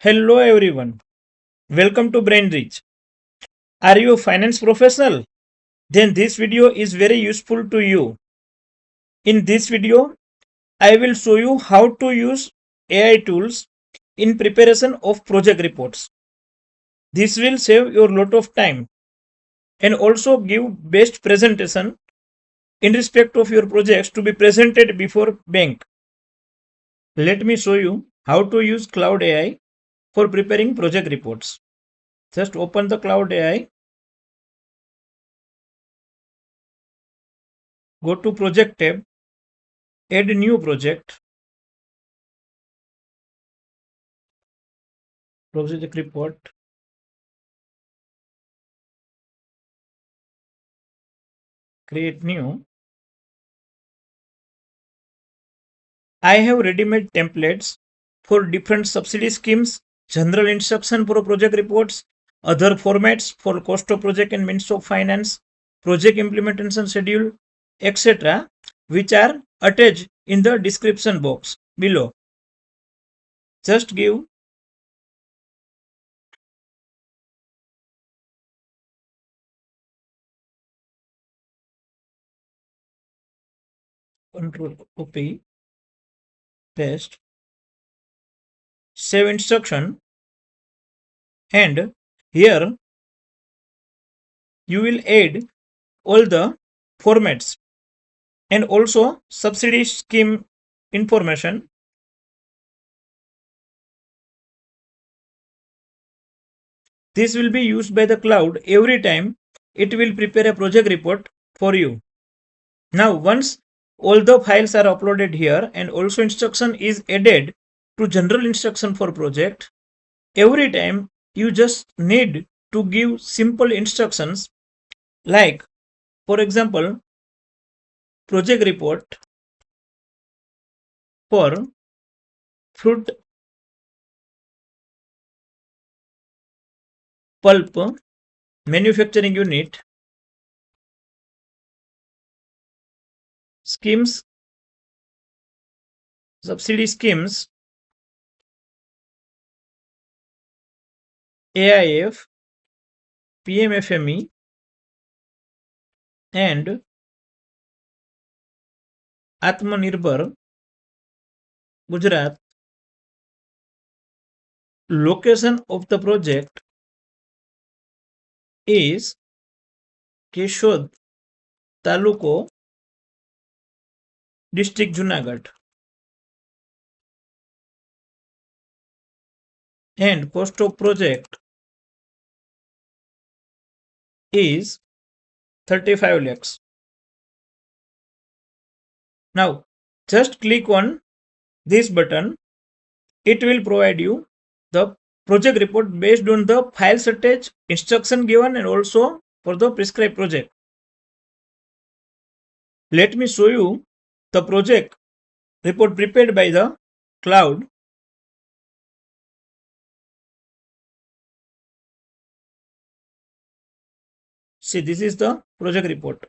Hello everyone. Welcome to BrainRich. Are you a finance professional? Then this video is very useful to you. In this video, I will show you how to use AI tools in preparation of project reports. This will save your lot of time and also give best presentation in respect of your projects to be presented before bank. Let me show you how to use Claude AI for preparing project reports. Just open the Claude AI, go to project tab, add new project, project report, create new. I have ready-made templates for different subsidy schemes, general instruction for project reports, other formats for cost of project and means of finance, project implementation schedule, etc., which are attached in the description box below. Just give Control copy, paste, save instruction, and here you will add all the formats and also subsidy scheme information. This will be used by the cloud every time it will prepare a project report for you. Now, once all the files are uploaded here and also instruction is added to general instruction for project, every time you just need to give simple instructions like, for example, project report for fruit pulp manufacturing unit schemes, subsidy schemes, AIF, PMFME, and Atmanirbhar Gujarat. Location of the project is Keshod Taluko, District Junagadh, and cost of project is 35 lakhs. Now, just click on this button. It will provide you the project report based on the file attached, instruction given, and also for the prescribed project. Let me show you the project report prepared by the cloud. See, this is the project report.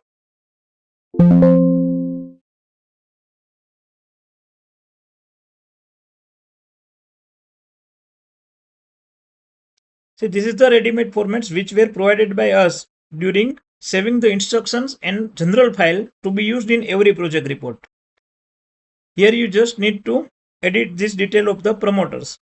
See, this is the ready-made formats which were provided by us during saving the instructions and general file to be used in every project report. Here you just need to edit this detail of the promoters.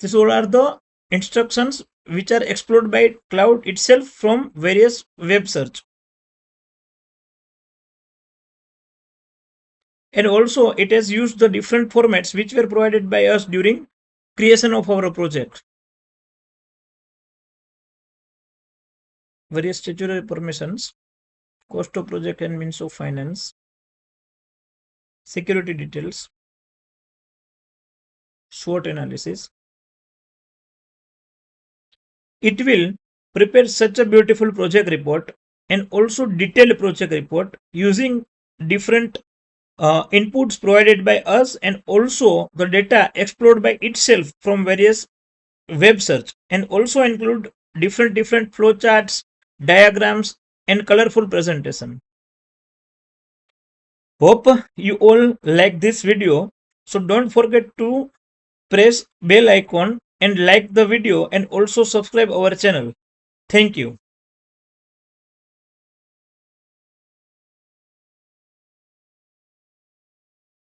These all are the instructions which are explored by cloud itself from various web search. And also it has used the different formats which were provided by us during creation of our project. Various statutory permissions, cost of project and means of finance, security details, SWOT analysis. It will prepare such a beautiful project report and also detailed project report using different inputs provided by us and also the data explored by itself from various web search, and also include different flow charts, diagrams, and colorful presentation. Hope you all like this video. So don't forget to press bell icon and like the video and also subscribe our channel. Thank you.